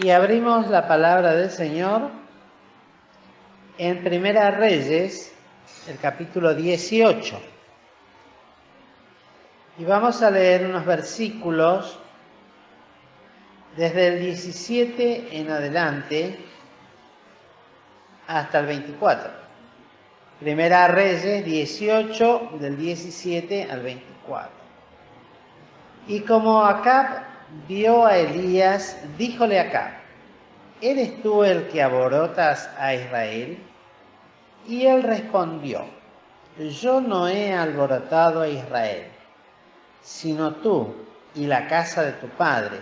Y abrimos la palabra del Señor en Primera Reyes, el capítulo 18. Y vamos a leer unos versículos desde el 17 en adelante hasta el 24. Primera Reyes 18, del 17 al 24. Y como Acab vio a Elías, díjole Acab: ¿eres tú el que alborotas a Israel? Y él respondió: yo no he alborotado a Israel, sino tú y la casa de tu padre,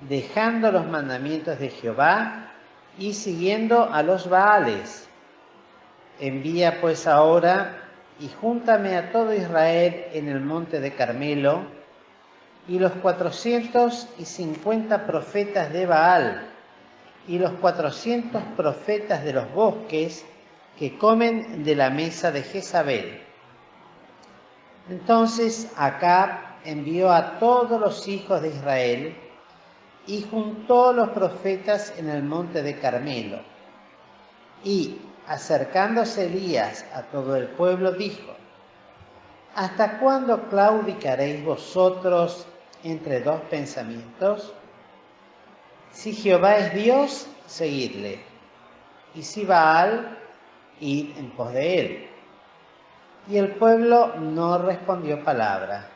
dejando los mandamientos de Jehová y siguiendo a los Baales. Envía pues ahora y júntame a todo Israel en el monte de Carmelo, y los 450 profetas de Baal, y los 400 profetas de los bosques que comen de la mesa de Jezabel. Entonces Acab envió a todos los hijos de Israel y juntó los profetas en el monte de Carmelo. Y acercándose Elías a todo el pueblo, dijo: ¿hasta cuándo claudicaréis vosotros entre dos pensamientos? Si Jehová es Dios, seguidle, y si Baal, id en pos de él. Y el pueblo no respondió palabra.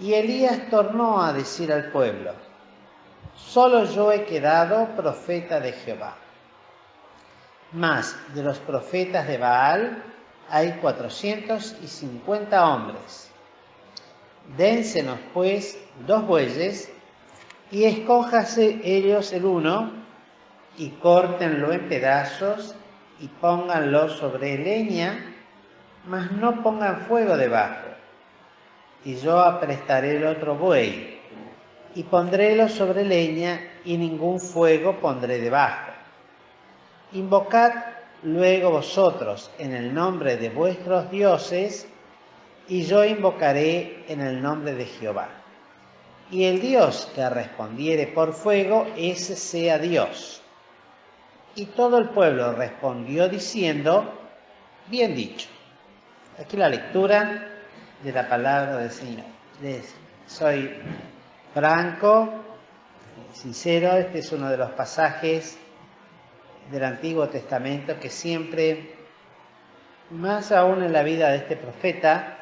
Y Elías tornó a decir al pueblo: solo yo he quedado profeta de Jehová. Mas de los profetas de Baal hay 450 hombres. Dénsenos pues 2 bueyes, y escójase ellos el uno, y córtenlo en pedazos, y pónganlo sobre leña, mas no pongan fuego debajo. Y yo aprestaré el otro buey, y pondrélo sobre leña, y ningún fuego pondré debajo. Invocad luego vosotros en el nombre de vuestros dioses, y yo invocaré en el nombre de Jehová. Y el Dios que respondiere por fuego, ese sea Dios. Y todo el pueblo respondió diciendo: bien dicho. Aquí la lectura de la palabra del Señor. Soy franco, sincero, este es uno de los pasajes del Antiguo Testamento que siempre, más aún en la vida de este profeta,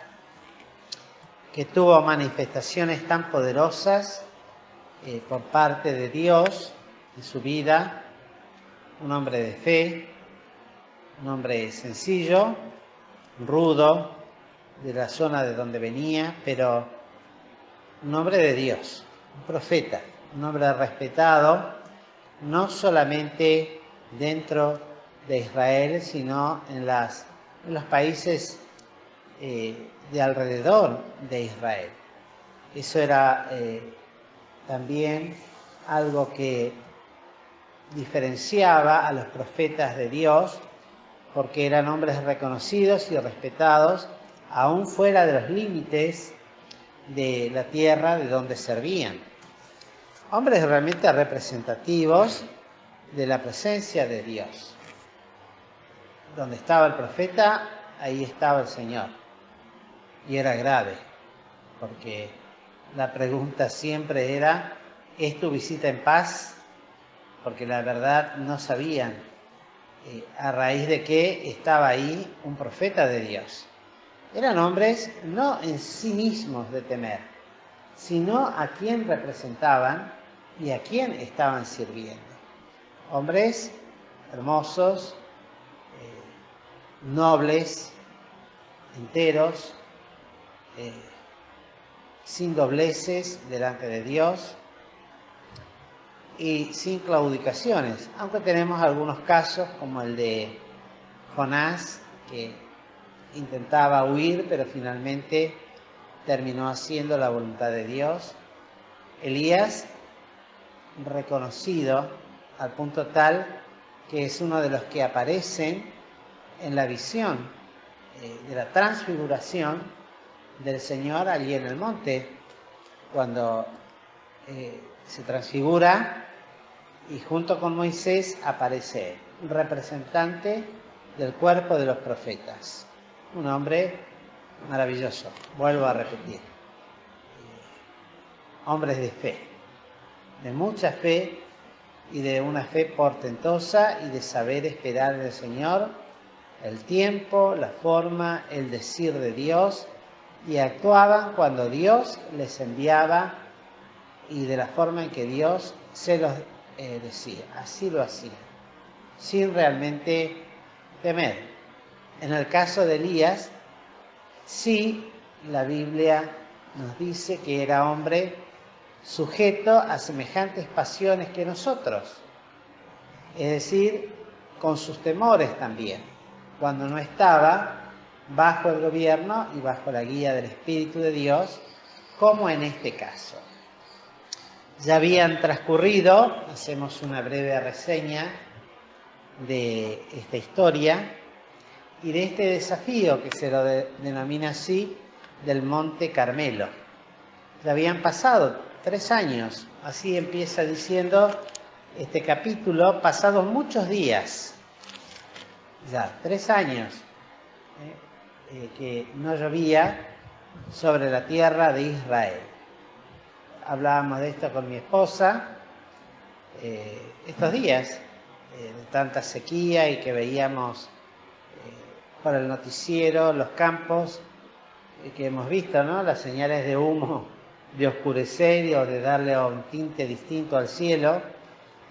que tuvo manifestaciones tan poderosas por parte de Dios en su vida, un hombre de fe, un hombre sencillo, rudo, de la zona de donde venía, pero un hombre de Dios, un profeta, un hombre respetado, no solamente dentro de Israel, sino en los países de alrededor de Israel. Eso era también algo que diferenciaba a los profetas de Dios, porque eran hombres reconocidos y respetados, aún fuera de los límites de la tierra de donde servían. Hombres realmente representativos de la presencia de Dios. Donde estaba el profeta, ahí estaba el Señor. Y era grave, porque la pregunta siempre era: ¿es tu visita en paz? Porque la verdad no sabían a raíz de qué estaba ahí un profeta de Dios. Eran hombres no en sí mismos de temer, sino a quién representaban y a quién estaban sirviendo. Hombres hermosos, nobles, enteros, sin dobleces delante de Dios y sin claudicaciones, aunque tenemos algunos casos como el de Jonás, que intentaba huir pero finalmente terminó haciendo la voluntad de Dios. Elías, reconocido al punto tal que es uno de los que aparecen en la visión de la transfiguración del Señor allí en el monte, cuando se transfigura y junto con Moisés aparece un representante del cuerpo de los profetas. Un hombre maravilloso, vuelvo a repetir. Hombres de fe, de mucha fe y de una fe portentosa y de saber esperar en el Señor el tiempo, la forma, el decir de Dios, y actuaban cuando Dios les enviaba y de la forma en que Dios se los decía. Así lo hacían, sin realmente temer. En el caso de Elías, sí, la Biblia nos dice que era hombre sujeto a semejantes pasiones que nosotros, es decir, con sus temores también, cuando no estaba bajo el gobierno y bajo la guía del Espíritu de Dios, como en este caso. Ya habían transcurrido, hacemos una breve reseña de esta historia y de este desafío que se lo denomina así, del Monte Carmelo. Ya habían pasado 3 años, así empieza diciendo este capítulo, pasados muchos días, ya 3 años que no llovía sobre la tierra de Israel. Hablábamos de esto con mi esposa estos días, de tanta sequía y que veíamos por el noticiero los campos que hemos visto, ¿no? Las señales de humo, de oscurecer o de darle un tinte distinto al cielo,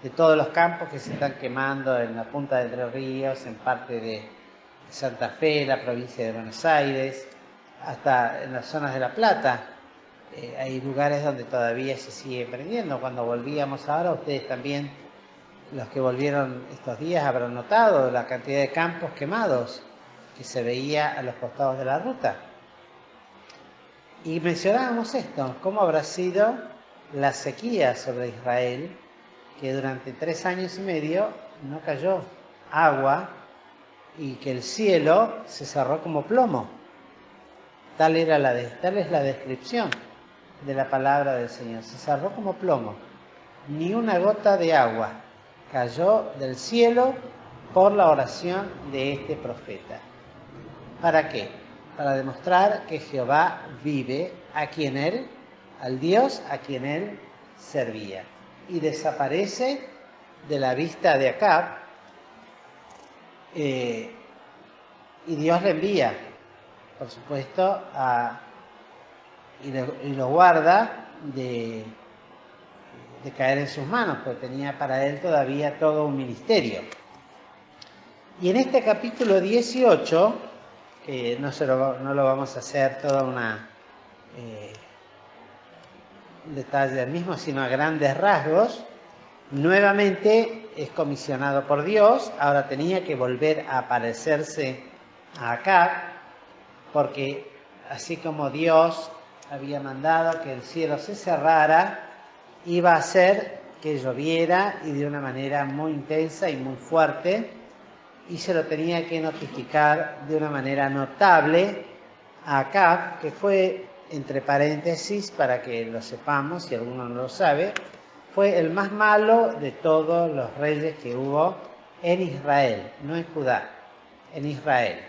de todos los campos que se están quemando en la punta de Entre Ríos, en parte de Santa Fe, la provincia de Buenos Aires, hasta en las zonas de La Plata. Hay lugares donde todavía se sigue prendiendo. Cuando volvíamos ahora, ustedes también, los que volvieron estos días, habrán notado la cantidad de campos quemados que se veía a los costados de la ruta. Y mencionábamos esto, cómo habrá sido la sequía sobre Israel, que durante 3 años y medio no cayó agua y que el cielo se cerró como plomo. Tal es la descripción de la palabra del Señor. Se cerró como plomo. Ni una gota de agua cayó del cielo por la oración de este profeta. ¿Para qué? Para demostrar que Jehová vive, al Dios a quien él servía. Y desaparece de la vista de Acab, y Dios le envía, por supuesto, y lo guarda de caer en sus manos, porque tenía para él todavía todo un ministerio. Y en este capítulo 18, que no lo vamos a hacer todo un detalle del mismo, sino a grandes rasgos, nuevamente es comisionado por Dios. Ahora tenía que volver a aparecerse a Acab, porque así como Dios había mandado que el cielo se cerrara, iba a hacer que lloviera y de una manera muy intensa y muy fuerte, y se lo tenía que notificar de una manera notable a Acab, que fue, entre paréntesis, para que lo sepamos, si alguno no lo sabe, fue el más malo de todos los reyes que hubo en Israel, no en Judá, en Israel.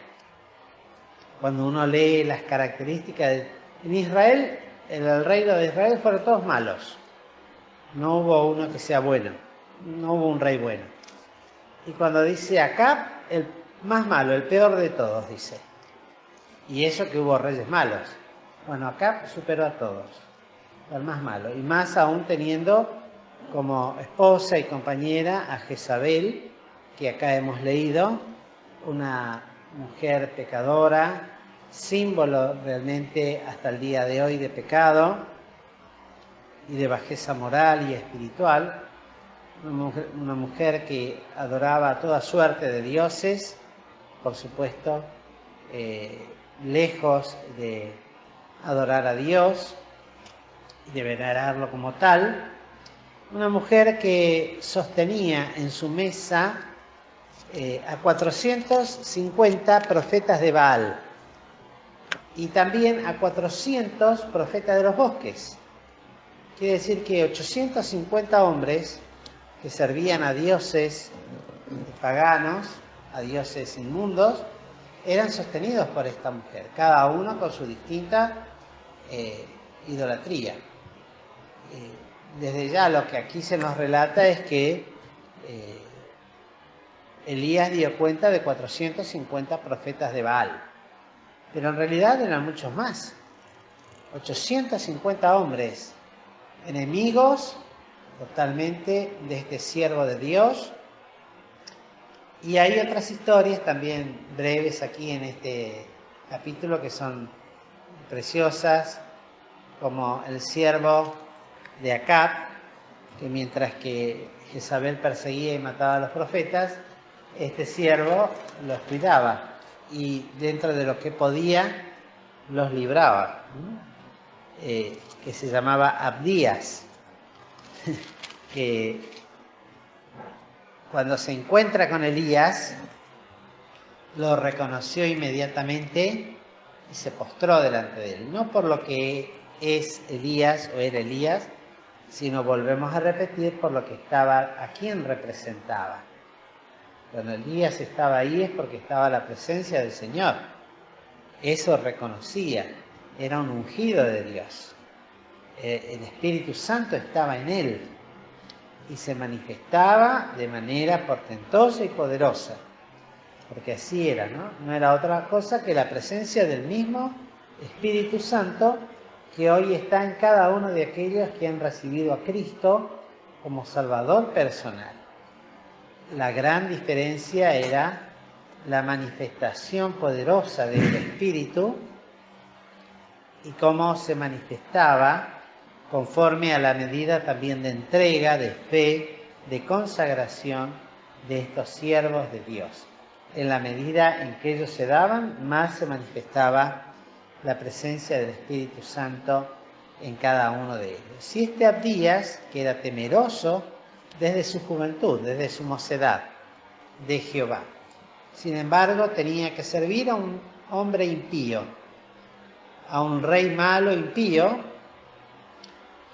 Cuando uno lee las características en Israel, en el reino de Israel fueron todos malos. No hubo uno que sea bueno, no hubo un rey bueno. Y cuando dice Acab, el más malo, el peor de todos, dice. Y eso que hubo reyes malos. Bueno, Acab superó a todos, el más malo. Y más aún teniendo como esposa y compañera a Jezabel, que acá hemos leído, una mujer pecadora, símbolo realmente hasta el día de hoy de pecado y de bajeza moral y espiritual. Una mujer que adoraba a toda suerte de dioses, por supuesto, lejos de adorar a Dios y de venerarlo como tal. Una mujer que sostenía en su mesa a 450 profetas de Baal y también a 400 profetas de los bosques. Quiere decir que 850 hombres que servían a dioses paganos, a dioses inmundos, eran sostenidos por esta mujer, cada uno con su distinta idolatría. Desde ya lo que aquí se nos relata es que Elías dio cuenta de 450 profetas de Baal, pero en realidad eran muchos más. 850 hombres enemigos totalmente de este siervo de Dios. Y hay otras historias también breves aquí en este capítulo que son preciosas, como el siervo de Acab, que mientras que Jezabel perseguía y mataba a los profetas, este siervo los cuidaba y dentro de lo que podía los libraba, que se llamaba Abdías, que cuando se encuentra con Elías lo reconoció inmediatamente y se postró delante de él, no por lo que es Elías o era Elías, sino, volvemos a repetir, por lo que estaba, a quién representaba. Cuando Elías estaba ahí es porque estaba la presencia del Señor. Eso reconocía, era un ungido de Dios. El Espíritu Santo estaba en él y se manifestaba de manera portentosa y poderosa, porque así era, ¿no? No era otra cosa que la presencia del mismo Espíritu Santo que hoy está en cada uno de aquellos que han recibido a Cristo como Salvador personal. La gran diferencia era la manifestación poderosa del Espíritu y cómo se manifestaba conforme a la medida también de entrega, de fe, de consagración de estos siervos de Dios. En la medida en que ellos se daban, más se manifestaba la presencia del Espíritu Santo en cada uno de ellos. Y este Abdías, que era temeroso desde su juventud, desde su mocedad, de Jehová. Sin embargo, tenía que servir a un hombre impío, a un rey malo impío,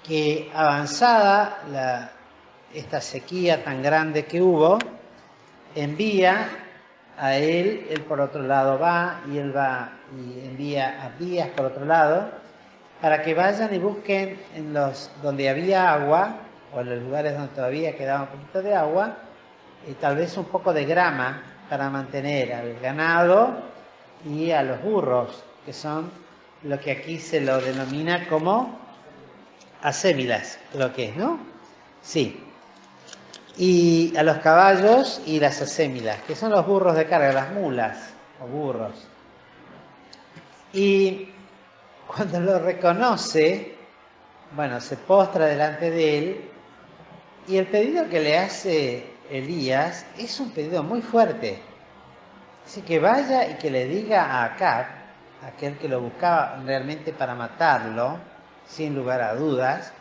que avanzada esta sequía tan grande que hubo, envía a él por otro lado va, y él va y envía a Abdías por otro lado, para que vayan y busquen donde había agua, o en los lugares donde todavía quedaba un poquito de agua, y tal vez un poco de grama para mantener al ganado y a los burros, que son lo que aquí se lo denomina como acémilas, creo que es, ¿no? Sí. Y a los caballos y las acémilas, que son los burros de carga, las mulas o burros. Y cuando lo reconoce, bueno, se postra delante de él, y el pedido que le hace Elías es un pedido muy fuerte. Dice que vaya y que le diga a Acab, aquel que lo buscaba realmente para matarlo, sin lugar a dudas,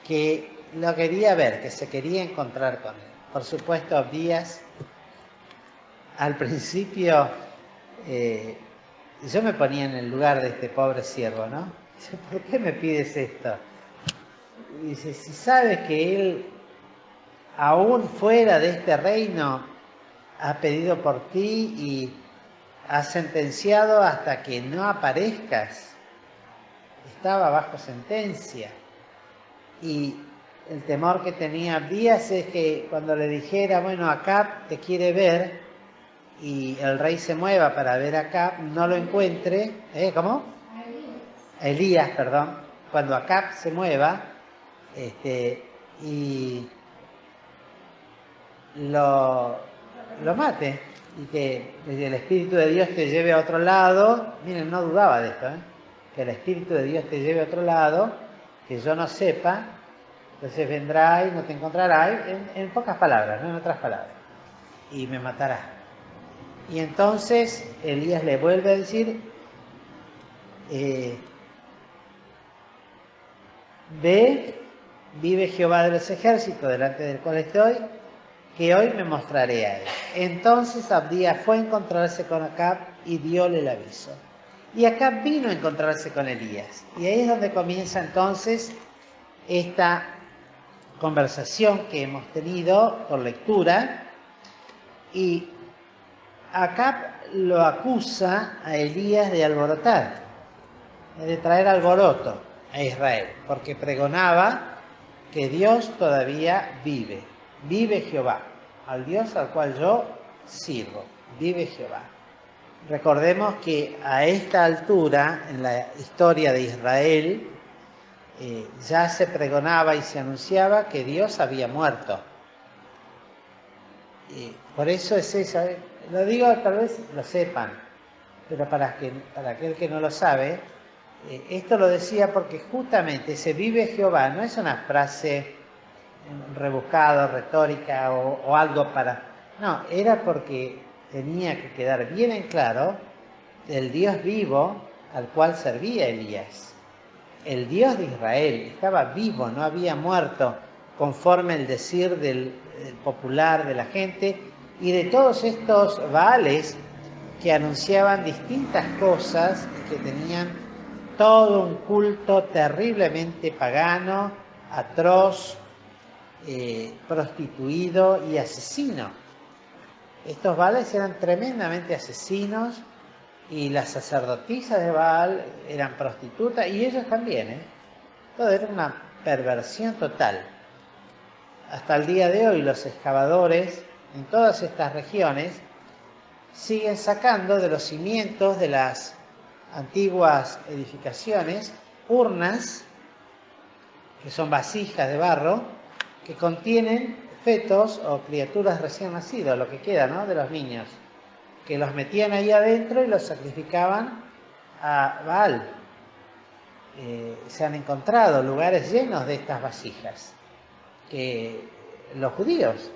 que lo quería ver, que se quería encontrar con él. Por supuesto, Abdías, al principio, yo me ponía en el lugar de este pobre siervo, ¿no? Dice, ¿por qué me pides esto? Y dice, si sabes que él, aún fuera de este reino, ha pedido por ti y ha sentenciado hasta que no aparezcas. Estaba bajo sentencia. Y el temor que tenía Abdías es que cuando le dijera, bueno, Acab te quiere ver, y el rey se mueva para ver a Acab, no lo encuentre. ¿Cómo? Elías, perdón. Cuando Acab se mueva, y lo mate, y que el Espíritu de Dios te lleve a otro lado. Miren, no dudaba de esto, que el Espíritu de Dios te lleve a otro lado, que yo no sepa, entonces vendrá y no te encontrará, en pocas palabras, no en otras palabras, y me matará. Y entonces Elías le vuelve a decir, ve, vive Jehová de los ejércitos, delante del cual estoy, que hoy me mostraré a él. Entonces Abdías fue a encontrarse con Acab y diole el aviso. Y Acab vino a encontrarse con Elías. Y ahí es donde comienza entonces esta conversación que hemos tenido por lectura, y Acab lo acusa a Elías de alborotar, de traer alboroto a Israel, porque pregonaba que Dios todavía vive. Vive Jehová, al Dios al cual yo sirvo. Vive Jehová. Recordemos que a esta altura, en la historia de Israel, ya se pregonaba y se anunciaba que Dios había muerto. Por eso es eso. Lo digo, tal vez lo sepan, pero para aquel que no lo sabe, esto lo decía porque justamente ese vive Jehová no es una frase rebuscada, retórica o algo para... No, era porque tenía que quedar bien en claro el Dios vivo al cual servía Elías. El Dios de Israel estaba vivo, no había muerto, conforme el decir del popular de la gente y de todos estos Baales que anunciaban distintas cosas y que tenían todo un culto terriblemente pagano, atroz, prostituido y asesino. Estos Baales eran tremendamente asesinos y las sacerdotisas de Baal eran prostitutas y ellos también. Todo era una perversión total. Hasta el día de hoy los excavadores en todas estas regiones siguen sacando de los cimientos de las antiguas edificaciones urnas, que son vasijas de barro, que contienen fetos o criaturas recién nacidas, lo que queda, ¿no?, de los niños, que los metían ahí adentro y los sacrificaban a Baal. Se han encontrado lugares llenos de estas vasijas, que los judíos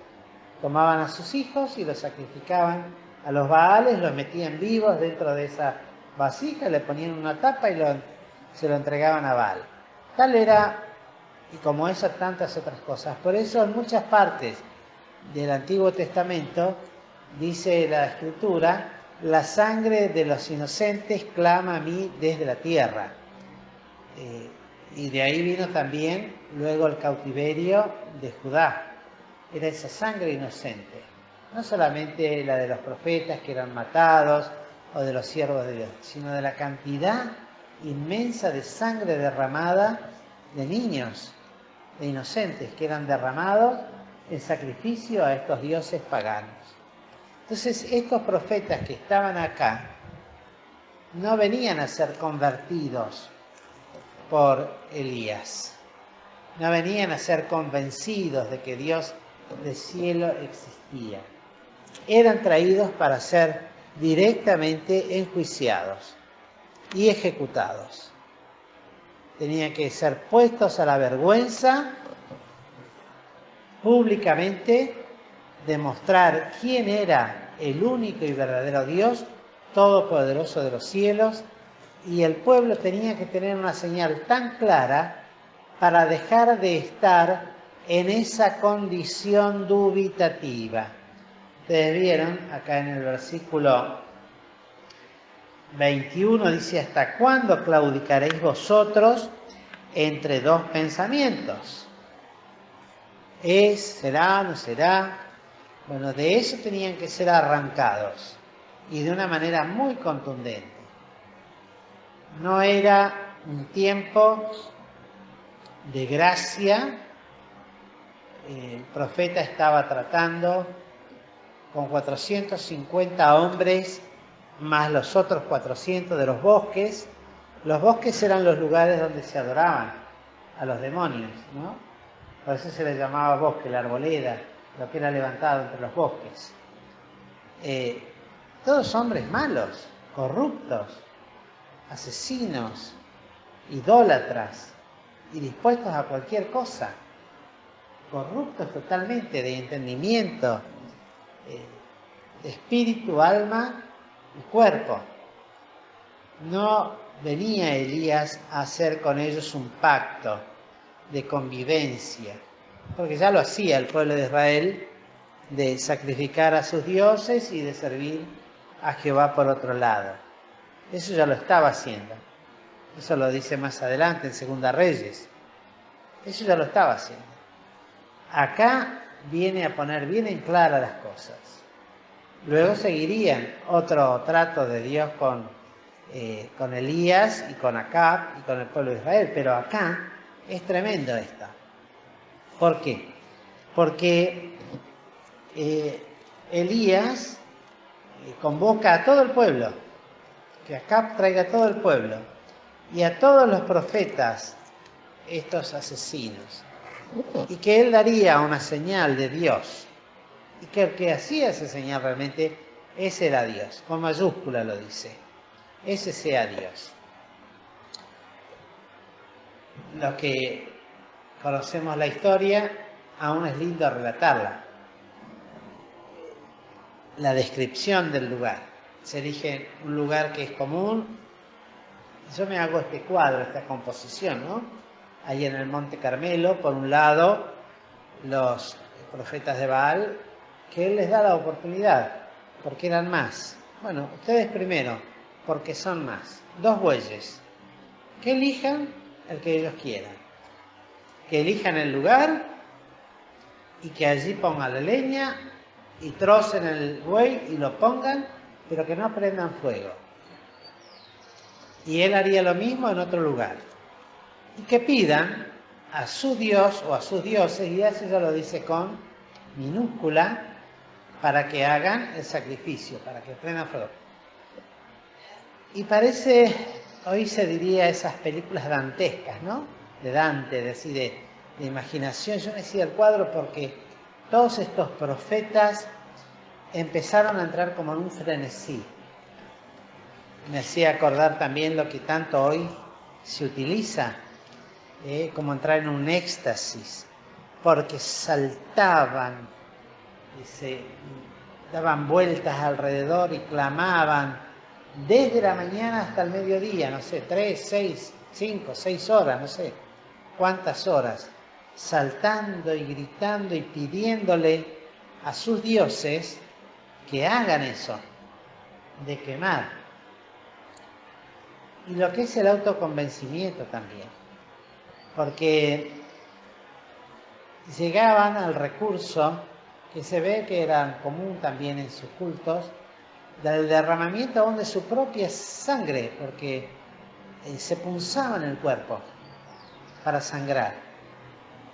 tomaban a sus hijos y los sacrificaban a los Baales, los metían vivos dentro de esa vasija, le ponían una tapa y se lo entregaban a Baal. Tal era, y como eso, tantas otras cosas. Por eso en muchas partes del Antiguo Testamento dice la Escritura: la sangre de los inocentes clama a mí desde la tierra. Y de ahí vino también luego el cautiverio de Judá. Era esa sangre inocente, no solamente la de los profetas que eran matados o de los siervos de Dios, sino de la cantidad inmensa de sangre derramada de niños, de inocentes, que eran derramados en sacrificio a estos dioses paganos. Entonces, estos profetas que estaban acá no venían a ser convertidos por Elías, no venían a ser convencidos de que Dios del cielo existía. Eran traídos para ser directamente enjuiciados y ejecutados. Tenían que ser puestos a la vergüenza públicamente, demostrar quién era el único y verdadero Dios todopoderoso de los cielos, y el pueblo tenía que tener una señal tan clara para dejar de estar en esa condición dubitativa. Ustedes vieron acá en el versículo 21, dice: ¿hasta cuándo claudicaréis vosotros entre dos pensamientos? ¿Es, será, no será? Bueno, de eso tenían que ser arrancados, y de una manera muy contundente. No era un tiempo de gracia. El profeta estaba tratando con 450 hombres, más los otros 400 de los bosques. Los bosques eran los lugares donde se adoraban a los demonios, ¿no? Por eso se les llamaba bosque, la arboleda, lo que era levantado entre los bosques. Todos hombres malos, corruptos, asesinos, idólatras y dispuestos a cualquier cosa. Corruptos totalmente de entendimiento, de espíritu, alma y cuerpo. No venía Elías a hacer con ellos un pacto de convivencia, porque ya lo hacía el pueblo de Israel, de sacrificar a sus dioses y de servir a Jehová por otro lado. Eso ya lo estaba haciendo. Eso lo dice más adelante en Segunda Reyes. Eso ya lo estaba haciendo. Acá viene a poner bien en clara las cosas. Luego seguirían otro trato de Dios con Elías y con Acab y con el pueblo de Israel, pero acá es tremendo esto. ¿Por qué? Porque Elías convoca a todo el pueblo, que Acab traiga a todo el pueblo y a todos los profetas, estos asesinos, y que él daría una señal de Dios, y que el que hacía esa señal realmente, ese era Dios, con mayúscula lo dice, ese sea Dios. Los que conocemos la historia, aún es lindo relatarla. La descripción del lugar. Se elige un lugar que es común. Yo me hago este cuadro, esta composición, ¿no? Ahí en el Monte Carmelo, por un lado, los profetas de Baal, que él les da la oportunidad, porque eran más. Bueno, ustedes primero, porque son más. 2 bueyes. Que elijan el que ellos quieran. Que elijan el lugar y que allí pongan la leña y trocen el buey y lo pongan, pero que no prendan fuego. Y él haría lo mismo en otro lugar. Y que pidan a su Dios o a sus dioses, y eso ya lo dice con minúscula, para que hagan el sacrificio, para que prendan fuego. Y parece, hoy se diría esas películas dantescas, ¿no? De Dante, de imaginación. Yo me decía el cuadro porque todos estos profetas empezaron a entrar como en un frenesí. Me hacía acordar también lo que tanto hoy se utiliza, como entrar en un éxtasis, porque saltaban y se daban vueltas alrededor y clamaban desde la mañana hasta el mediodía, no sé, 3, 6, 5, 6 horas, no sé cuántas horas, saltando y gritando y pidiéndole a sus dioses que hagan eso, de quemar. Y lo que es el autoconvencimiento también, porque llegaban al recurso que se ve que era común también en sus cultos, del derramamiento aún de su propia sangre, porque se punzaban el cuerpo para sangrar,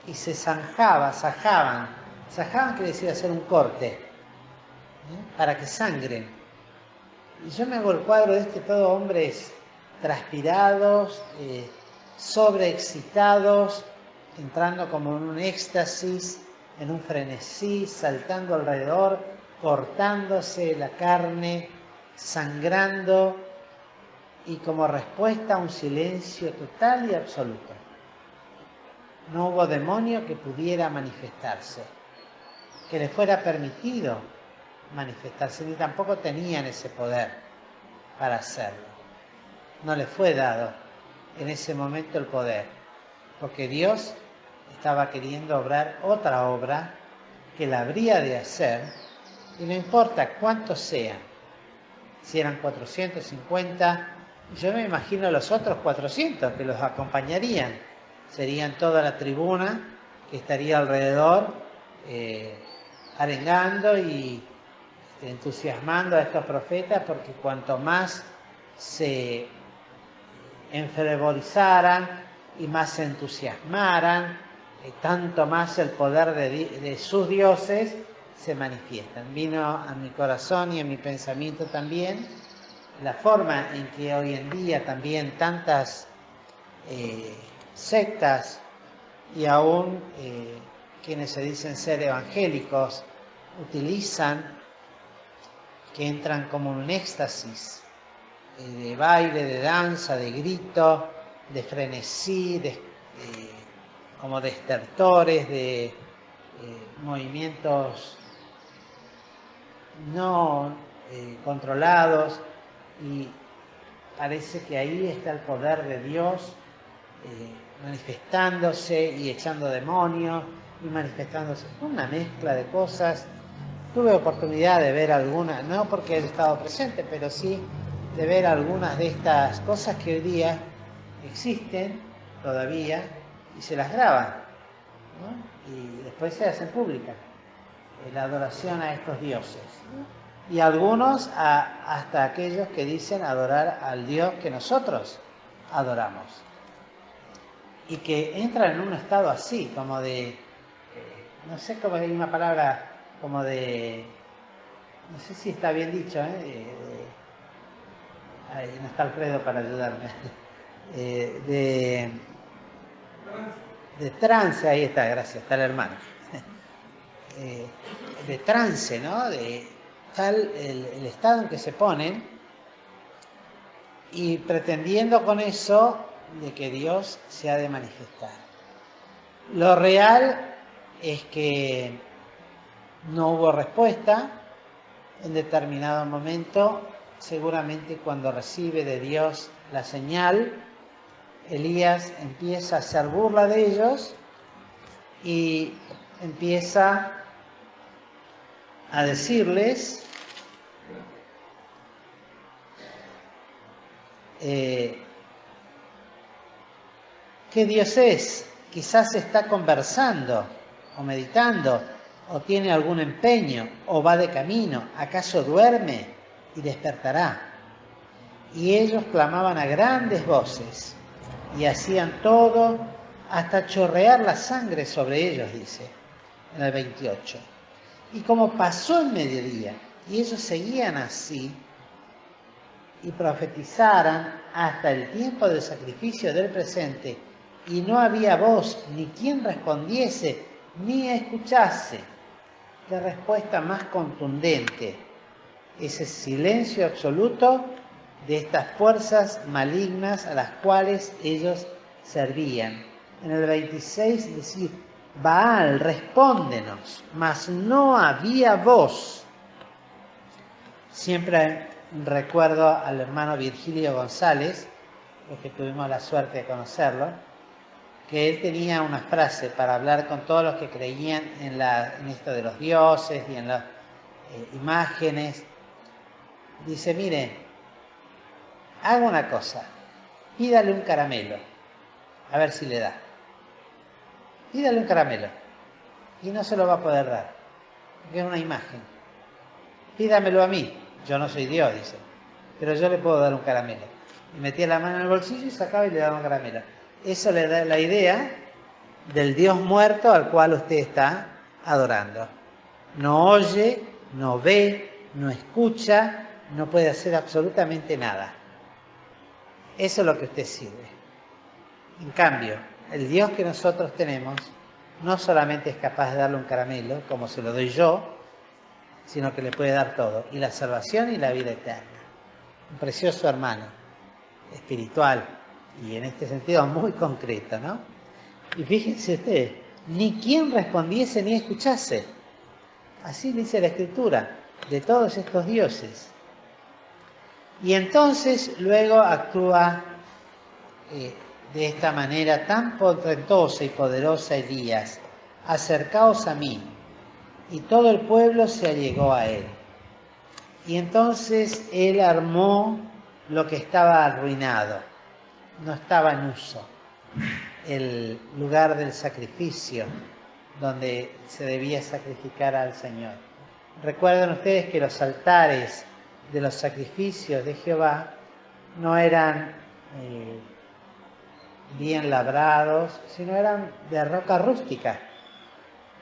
y se sajaban quiere decir hacer un corte, para que sangren. Y yo me hago el cuadro de todo hombres transpirados, sobreexcitados, entrando como en un éxtasis, en un frenesí, saltando alrededor, cortándose la carne, sangrando, y como respuesta a un silencio total y absoluto. No hubo demonio que pudiera manifestarse, que les fuera permitido manifestarse, ni tampoco tenían ese poder para hacerlo. No les fue dado en ese momento el poder, porque Dios estaba queriendo obrar otra obra que la habría de hacer, y no importa cuántos sean, si eran 450, yo me imagino los otros 400 que los acompañarían, serían toda la tribuna que estaría alrededor, arengando y entusiasmando a estos profetas, porque cuanto más se enfervorizaran y más se entusiasmaran, tanto más el poder de sus dioses se manifiestan. Vino a mi corazón y a mi pensamiento también la forma en que hoy en día también tantas sectas y aún quienes se dicen ser evangélicos utilizan, que entran como en un éxtasis de baile, de danza, de grito, de frenesí, como de estertores, de movimientos no controlados, y parece que ahí está el poder de Dios manifestándose y echando demonios y manifestándose. Una mezcla de cosas. Tuve oportunidad de ver algunas, no porque he estado presente, pero sí de ver algunas de estas cosas que hoy día existen todavía y se las graban. ¿no? Y después se hacen públicas la adoración a estos dioses, ¿no? Y algunos hasta aquellos que dicen adorar al Dios que nosotros adoramos, y que entran en un estado así, como de, no sé cómo es una palabra, como de, no sé si está bien dicho, ahí no está Alfredo para ayudarme, de trance, ahí está, gracias, está el hermano, de trance, ¿no? De tal el estado en que se ponen, y pretendiendo con eso de que Dios se ha de manifestar. Lo real es que no hubo respuesta. En determinado momento, seguramente cuando recibe de Dios la señal, Elías empieza a hacer burla de ellos y empieza a decirles ¿qué Dios es? Quizás está conversando o meditando, o tiene algún empeño, o va de camino. ¿Acaso duerme y despertará? Y ellos clamaban a grandes voces y hacían todo hasta chorrear la sangre sobre ellos, dice en el 28. Y como pasó el mediodía y ellos seguían así y profetizaran hasta el tiempo del sacrificio del presente, y no había voz ni quien respondiese ni escuchase. Qué respuesta más contundente, ese silencio absoluto de estas fuerzas malignas a las cuales ellos servían. En el 26 decir, Baal, respóndenos, mas no había voz. Siempre recuerdo al hermano Virgilio González, porque tuvimos la suerte de conocerlo, que él tenía una frase para hablar con todos los que creían en esto de los dioses y en las imágenes. Dice, mire, haga una cosa, pídale un caramelo, a ver si le da. Pídale un caramelo y no se lo va a poder dar, porque es una imagen. Pídamelo a mí, yo no soy Dios, dice, pero yo le puedo dar un caramelo. Y metía la mano en el bolsillo y sacaba y le daba un caramelo. Eso le da la idea del Dios muerto al cual usted está adorando. No oye, no ve, no escucha, no puede hacer absolutamente nada. Eso es lo que usted sirve. En cambio, el Dios que nosotros tenemos no solamente es capaz de darle un caramelo, como se lo doy yo, sino que le puede dar todo, y la salvación y la vida eterna. Un precioso hermano, espiritual, y en este sentido muy concreto, ¿no? Y fíjense ustedes, ni quien respondiese ni escuchase. Así dice la Escritura, de todos estos dioses. Y entonces luego actúa de esta manera tan portentosa y poderosa Elías: acercaos a mí. Y todo el pueblo se allegó a él. Y entonces él armó lo que estaba arruinado, no estaba en uso, el lugar del sacrificio donde se debía sacrificar al Señor. Recuerden ustedes que los altares de los sacrificios de Jehová no eran bien labrados, sino eran de roca rústica,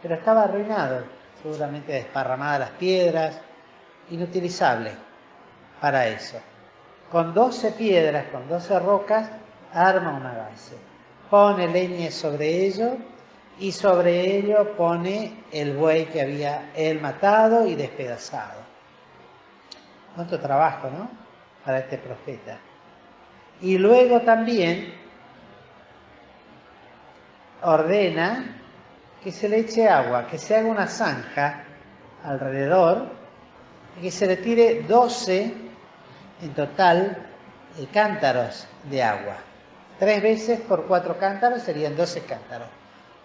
pero estaba arruinado, seguramente desparramadas las piedras, inutilizable para eso. Con 12 piedras, con 12 rocas, arma una base, pone leña sobre ello, y sobre ello pone el buey que había él matado y despedazado. Cuánto trabajo, ¿no?, para este profeta. Y luego también ordena que se le eche agua, que se haga una zanja alrededor y que se le tire 12 en total cántaros de agua. 3 veces por 4 cántaros serían 12 cántaros,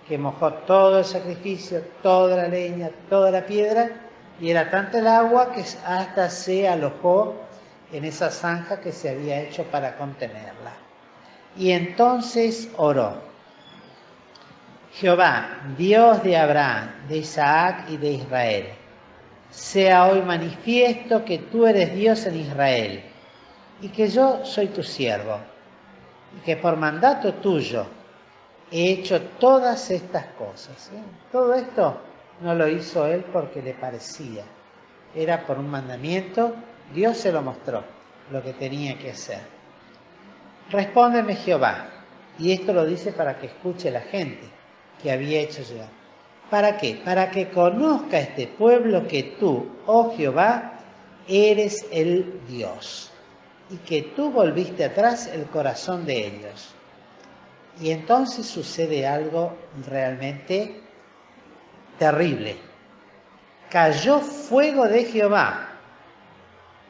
que mojó todo el sacrificio, toda la leña, toda la piedra, y era tanto el agua que hasta se alojó en esa zanja que se había hecho para contenerla. Y entonces oró: Jehová, Dios de Abraham, de Isaac y de Israel, sea hoy manifiesto que tú eres Dios en Israel y que yo soy tu siervo y que por mandato tuyo he hecho todas estas cosas. Todo esto no lo hizo él porque le parecía. Era por un mandamiento, Dios se lo mostró, lo que tenía que hacer. Respóndeme Jehová, y esto lo dice para que escuche la gente que había hecho llegar. ¿Para qué? Para que conozca este pueblo que tú, oh Jehová, eres el Dios, y que tú volviste atrás el corazón de ellos. Y entonces sucede algo realmente terrible. Cayó fuego de Jehová,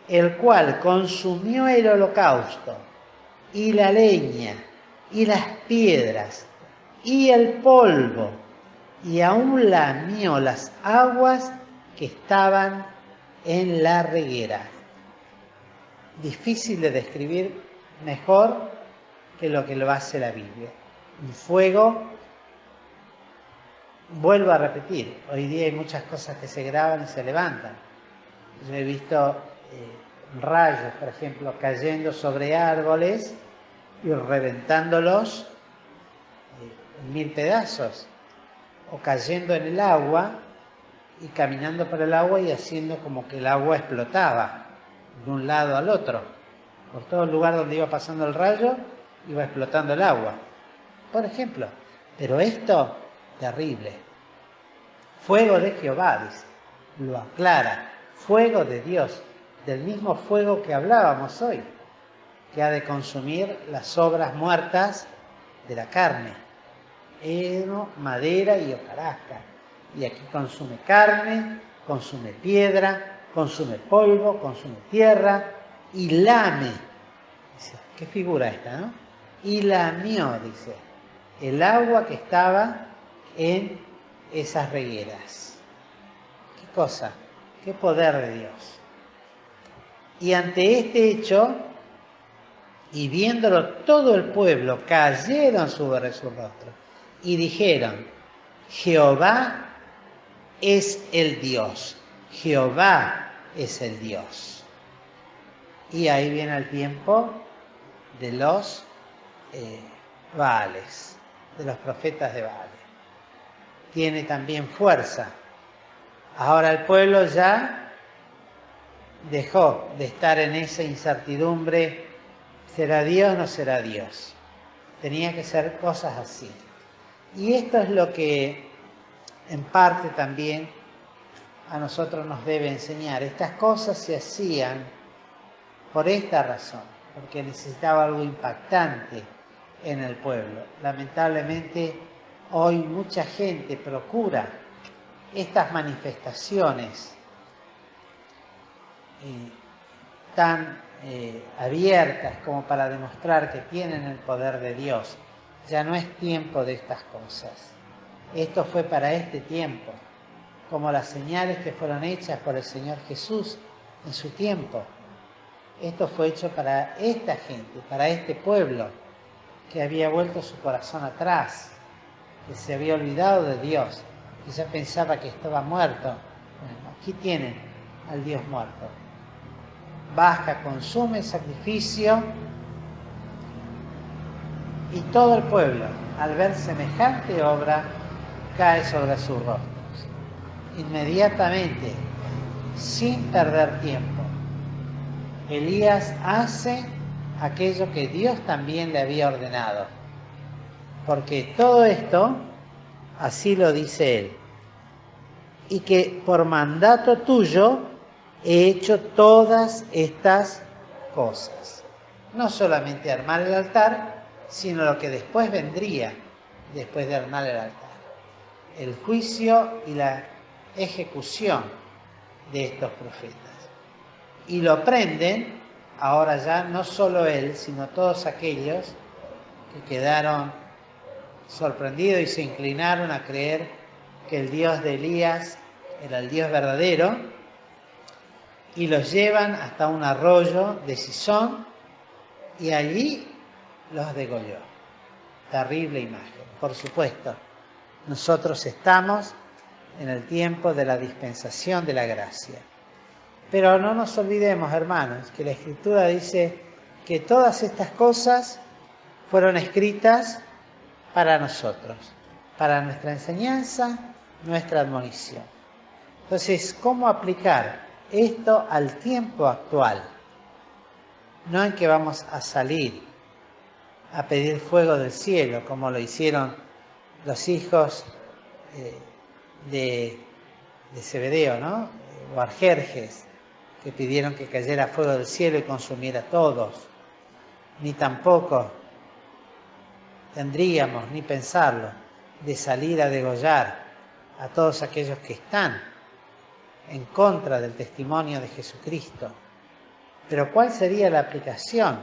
el cual consumió el holocausto, y la leña, y las piedras, y el polvo, y aún lamió las aguas que estaban en la reguera. Difícil de describir mejor que lo que lo hace la Biblia. Un fuego, vuelvo a repetir, hoy día hay muchas cosas que se graban y se levantan. Yo he visto rayos, por ejemplo, cayendo sobre árboles y reventándolos en 1000 pedazos, o cayendo en el agua y caminando por el agua y haciendo como que el agua explotaba de un lado al otro. Por todo el lugar donde iba pasando el rayo, iba explotando el agua, por ejemplo. Pero esto, terrible. Fuego de Jehová, dice, lo aclara. Fuego de Dios, del mismo fuego que hablábamos hoy, que ha de consumir las obras muertas de la carne, heno, madera y hojarasca. Y aquí consume carne, consume piedra, consume polvo, consume tierra y lame. Dice, ¿qué figura esta, no? Y lamió, dice, el agua que estaba en esas regueras. ¿Qué cosa? ¿Qué poder de Dios? Y ante este hecho, y viéndolo todo el pueblo, cayeron sobre su rostro y dijeron, Jehová es el Dios, Jehová es el Dios. Y ahí viene el tiempo de los Baales, de los profetas de Baal. Tiene también fuerza. Ahora el pueblo ya dejó de estar en esa incertidumbre, ¿será Dios o no será Dios? Tenía que ser cosas así. Y esto es lo que en parte también a nosotros nos debe enseñar. Estas cosas se hacían por esta razón, porque necesitaba algo impactante en el pueblo. Lamentablemente hoy mucha gente procura estas manifestaciones tan abiertas como para demostrar que tienen el poder de Dios. Ya no es tiempo de estas cosas. Esto fue para este tiempo, como las señales que fueron hechas por el Señor Jesús en su tiempo. Esto fue hecho para esta gente, para este pueblo que había vuelto su corazón atrás, que se había olvidado de Dios, que ya pensaba que estaba muerto. Bueno, aquí tienen al Dios muerto. Baja, consume sacrificio, y todo el pueblo, al ver semejante obra, cae sobre sus rostros. Inmediatamente, sin perder tiempo, Elías hace aquello que Dios también le había ordenado. Porque todo esto, así lo dice él, y que por mandato tuyo he hecho todas estas cosas. No solamente armar el altar, sino lo que después vendría, después de armar el altar. El juicio y la ejecución de estos profetas. Y lo prenden, ahora ya no solo él, sino todos aquellos que quedaron sorprendidos y se inclinaron a creer que el Dios de Elías era el Dios verdadero, y los llevan hasta un arroyo de Cisón y allí los degolló. Terrible imagen, por supuesto. Nosotros estamos en el tiempo de la dispensación de la gracia. Pero no nos olvidemos, hermanos, que la Escritura dice que todas estas cosas fueron escritas para nosotros, para nuestra enseñanza, nuestra admonición. Entonces, ¿cómo aplicar esto al tiempo actual? No en que vamos a salir a pedir fuego del cielo, como lo hicieron los hijos de Zebedeo, ¿no? O Arjerjes, que pidieron que cayera fuego del cielo y consumiera a todos. Ni tampoco tendríamos, ni pensarlo, de salir a degollar a todos aquellos que están en contra del testimonio de Jesucristo. Pero ¿cuál sería la aplicación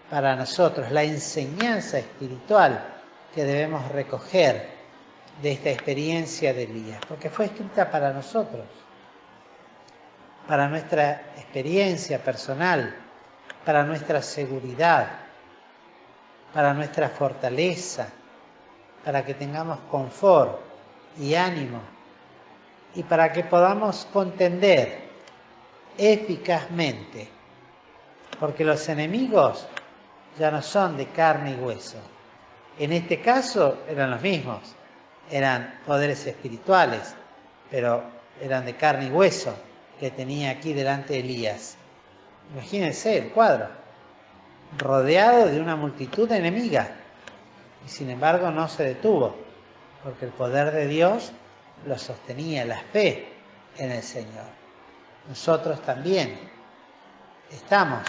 para nosotros, la enseñanza espiritual que debemos recoger de esta experiencia de Elías? Porque fue escrita para nosotros, para nuestra experiencia personal, para nuestra seguridad, para nuestra fortaleza, para que tengamos confort y ánimo y para que podamos contender eficazmente, porque los enemigos ya no son de carne y hueso. En este caso eran los mismos, eran poderes espirituales, pero eran de carne y hueso que tenía aquí delante Elías. Imagínense el cuadro, rodeado de una multitud enemiga, y sin embargo no se detuvo, porque el poder de Dios lo sostenía, la fe en el Señor. Nosotros también estamos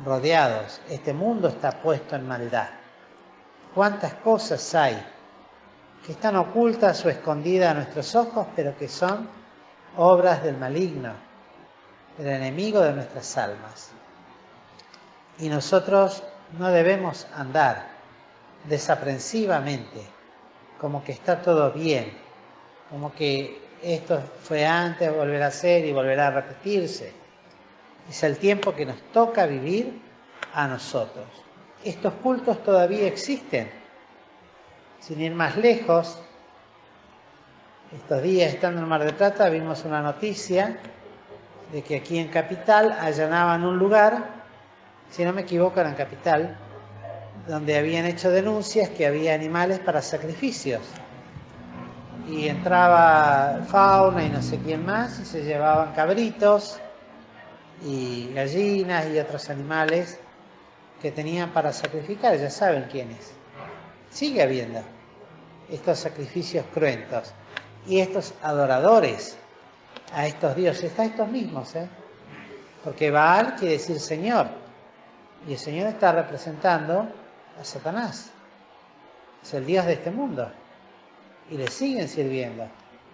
rodeados, este mundo está puesto en maldad. ¿Cuántas cosas hay que están ocultas o escondidas a nuestros ojos, pero que son obras del maligno, del enemigo de nuestras almas? Y nosotros no debemos andar desaprensivamente, como que está todo bien, como que esto fue antes, volverá a ser y volverá a repetirse. Es el tiempo que nos toca vivir a nosotros. Estos cultos todavía existen. Sin ir más lejos, estos días estando en Mar del Plata vimos una noticia de que aquí en Capital allanaban un lugar, si no me equivoco era en Capital, donde habían hecho denuncias que había animales para sacrificios. Y entraba fauna y no sé quién más, y se llevaban cabritos y gallinas y otros animales que tenían para sacrificar, ya saben quiénes. Sigue habiendo estos sacrificios cruentos y estos adoradores a estos dioses, a estos mismos, porque Baal quiere decir Señor, y el Señor está representando a Satanás, es el Dios de este mundo, y le siguen sirviendo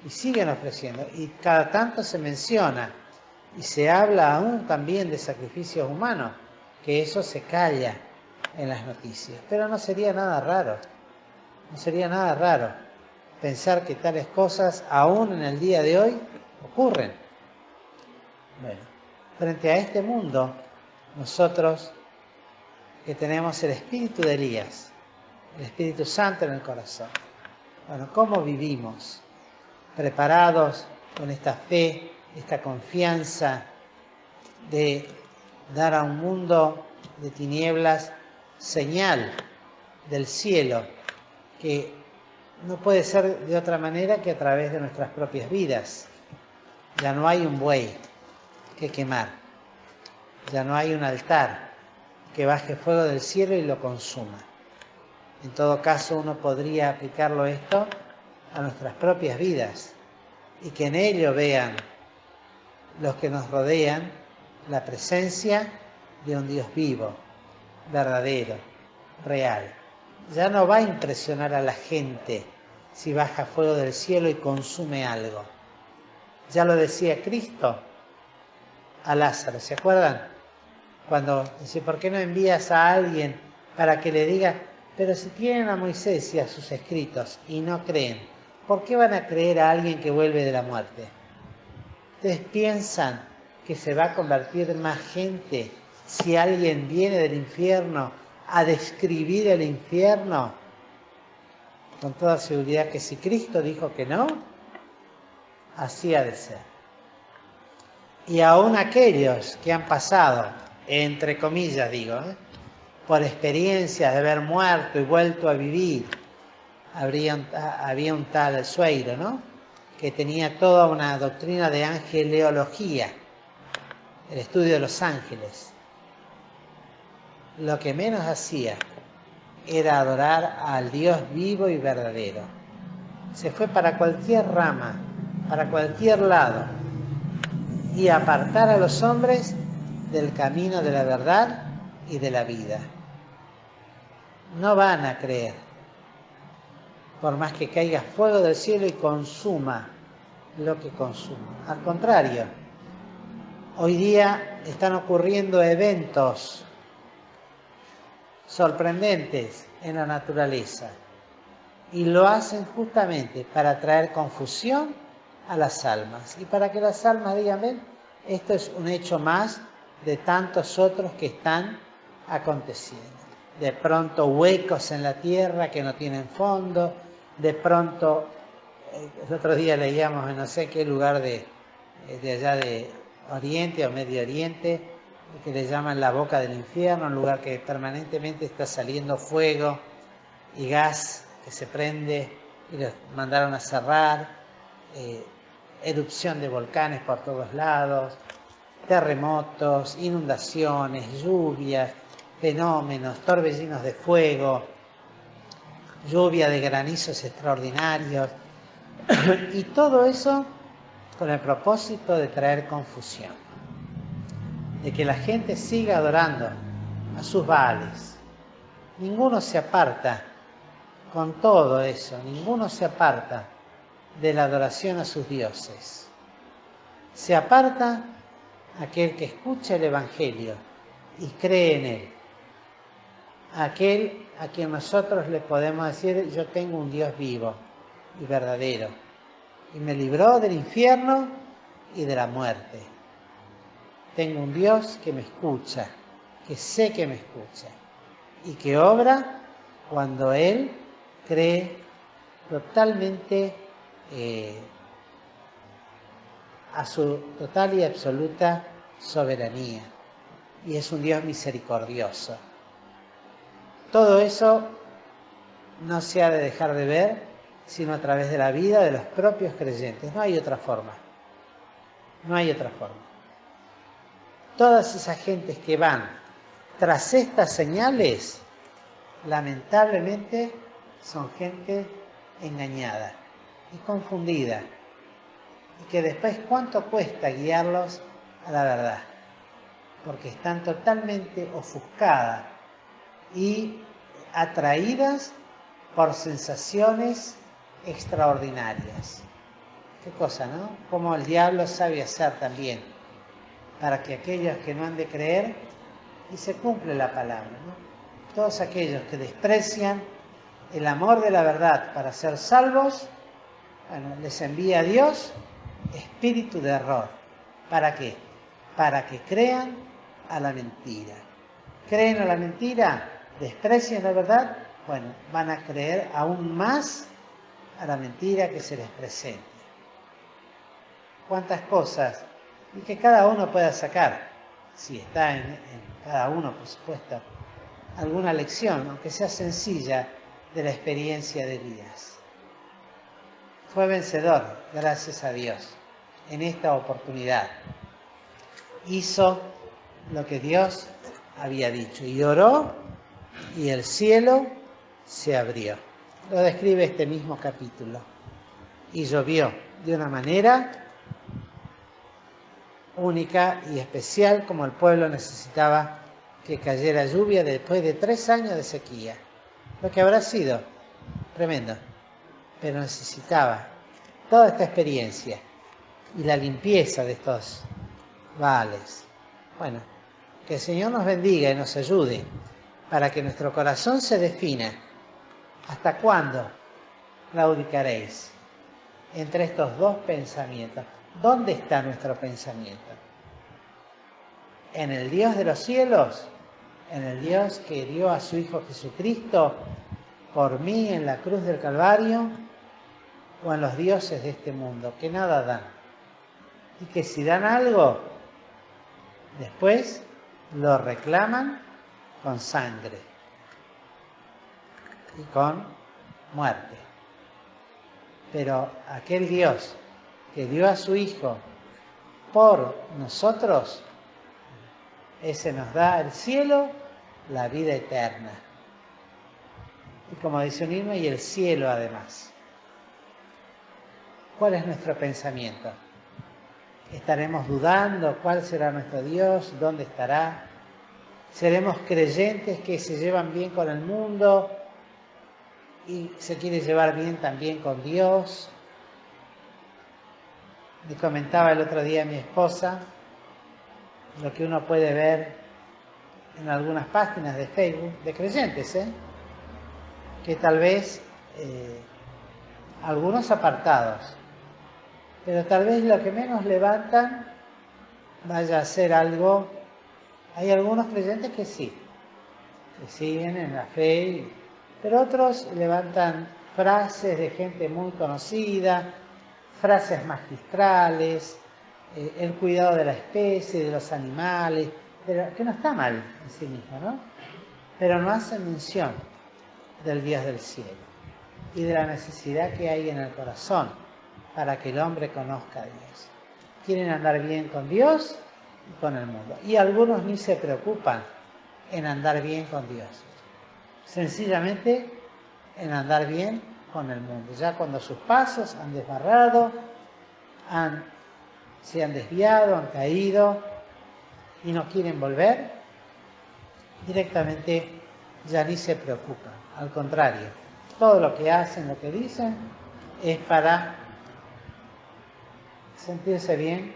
y siguen ofreciendo, y cada tanto se menciona y se habla aún también de sacrificios humanos, que eso se calla en las noticias. Pero no sería nada raro, no sería nada raro pensar que tales cosas aún en el día de hoy ocurren. Bueno, frente a este mundo, nosotros que tenemos el espíritu de Elías, el Espíritu Santo en el corazón, bueno, ¿cómo vivimos? Preparados con esta fe, esta confianza de dar a un mundo de tinieblas señal del cielo, que no puede ser de otra manera que a través de nuestras propias vidas. Ya no hay un buey que quemar, ya no hay un altar que baje fuego del cielo y lo consuma. En todo caso, uno podría aplicarlo esto a nuestras propias vidas y que en ello vean los que nos rodean la presencia de un Dios vivo, verdadero, real. Ya no va a impresionar a la gente si baja fuego del cielo y consume algo. Ya lo decía Cristo a Lázaro, ¿se acuerdan? Cuando dice, ¿por qué no envías a alguien para que le diga, pero si tienen a Moisés y a sus escritos y no creen, ¿por qué van a creer a alguien que vuelve de la muerte? ¿Ustedes piensan que se va a convertir más gente si alguien viene del infierno a describir el infierno? con toda seguridad que si Cristo dijo que no, así ha de ser. Y aún aquellos que han pasado, entre comillas digo, por experiencias de haber muerto y vuelto a vivir, había un tal Sueiro, ¿no?, que tenía toda una doctrina de angeleología, el estudio de los ángeles. Lo que menos hacía era adorar al Dios vivo y verdadero. Se fue para cualquier rama, para cualquier lado, y apartar a los hombres del camino de la verdad y de la vida. No van a creer, por más que caiga fuego del cielo y consuma lo que consuma. Al contrario, hoy día están ocurriendo eventos sorprendentes en la naturaleza y lo hacen justamente para traer confusión a las almas y para que las almas digan: ven, esto es un hecho más de tantos otros que están aconteciendo. De pronto huecos en la tierra que no tienen fondo, de pronto, el otro día leíamos en no sé qué lugar de allá de Oriente o Medio Oriente, que le llaman la boca del infierno, un lugar que permanentemente está saliendo fuego y gas que se prende y los mandaron a cerrar, erupción de volcanes por todos lados, terremotos, inundaciones, lluvias, fenómenos, torbellinos de fuego, lluvia de granizos extraordinarios, y todo eso con el propósito de traer confusión, de que la gente siga adorando a sus Baales. Ninguno se aparta con todo eso, ninguno se aparta de la adoración a sus dioses. Se aparta aquel que escucha el Evangelio y cree en él, aquel a quien nosotros le podemos decir: yo tengo un Dios vivo y verdadero, y me libró del infierno y de la muerte. Tengo un Dios que me escucha, que sé que me escucha, y que obra cuando Él cree totalmente a su total y absoluta soberanía. Y es un Dios misericordioso. Todo eso no se ha de dejar de ver, sino a través de la vida de los propios creyentes. No hay otra forma. No hay otra forma. Todas esas gentes que van tras estas señales, lamentablemente, son gente engañada y confundida. Y que después, ¿cuánto cuesta guiarlos a la verdad? Porque están totalmente ofuscadas y atraídas por sensaciones extraordinarias. Qué cosa, ¿no? Como el diablo sabe hacer también para que aquellos que no han de creer, y se cumple la palabra, ¿no? Todos aquellos que desprecian el amor de la verdad para ser salvos, bueno, les envía a Dios espíritu de error. ¿Para qué? Para que crean a la mentira. ¿Creen a la mentira? ¿Desprecian la verdad? Bueno, van a creer aún más a la mentira que se les presente. ¿Cuántas cosas? Y que cada uno pueda sacar, si está en cada uno, por supuesto, alguna lección, aunque sea sencilla, de la experiencia de Elías. Fue vencedor, gracias a Dios, en esta oportunidad. Hizo lo que Dios había dicho y oró, y el cielo se abrió. Lo describe este mismo capítulo. Y llovió de una manera única y especial, como el pueblo necesitaba que cayera lluvia después de 3 años de sequía. Lo que habrá sido tremendo, pero necesitaba toda esta experiencia y la limpieza de estos Baales. Bueno, que el Señor nos bendiga y nos ayude para que nuestro corazón se defina. ¿Hasta cuándo claudicaréis entre estos dos pensamientos? ¿Dónde está nuestro pensamiento? ¿En el Dios de los cielos? ¿En el Dios que dio a su Hijo Jesucristo por mí en la cruz del Calvario o en los dioses de este mundo, que nada dan. Y que si dan algo, después lo reclaman con sangre y con muerte. Pero aquel Dios que dio a su Hijo por nosotros, ese nos da el cielo, la vida eterna. Y como dice un himno, y el cielo además. ¿Cuál es nuestro pensamiento? ¿Estaremos dudando cuál será nuestro Dios? ¿Dónde estará? ¿Seremos creyentes que se llevan bien con el mundo y se quiere llevar bien también con Dios? Le comentaba el otro día a mi esposa lo que uno puede ver en algunas páginas de Facebook de creyentes, que tal vez algunos apartados, pero tal vez lo que menos levantan vaya a ser algo. Hay algunos creyentes que sí, que siguen en la fe, pero otros levantan frases de gente muy conocida, frases magistrales, el cuidado de la especie, de los animales, que no está mal en sí mismo, ¿no? Pero no hacen mención del Dios del cielo y de la necesidad que hay en el corazón para que el hombre conozca a Dios. Quieren andar bien con Dios y con el mundo. Y algunos ni se preocupan en andar bien con Dios. Sencillamente en andar bien con el mundo. Ya cuando sus pasos han desbarrado, se han desviado, han caído y no quieren volver, directamente ya ni se preocupan. Al contrario, todo lo que hacen, lo que dicen, es para sentirse bien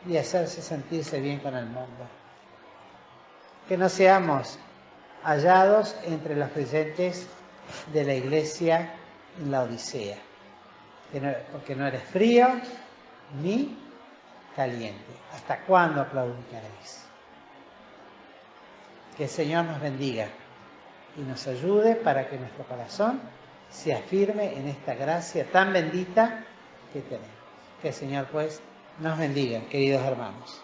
y hacerse sentirse bien con el mundo. Que no seamos hallados entre los creyentes de la iglesia en la Odisea, porque no eres frío ni caliente. ¿Hasta cuándo claudicaréis? Que el Señor nos bendiga y nos ayude para que nuestro corazón se afirme en esta gracia tan bendita que tenemos. Que el Señor pues nos bendiga, queridos hermanos.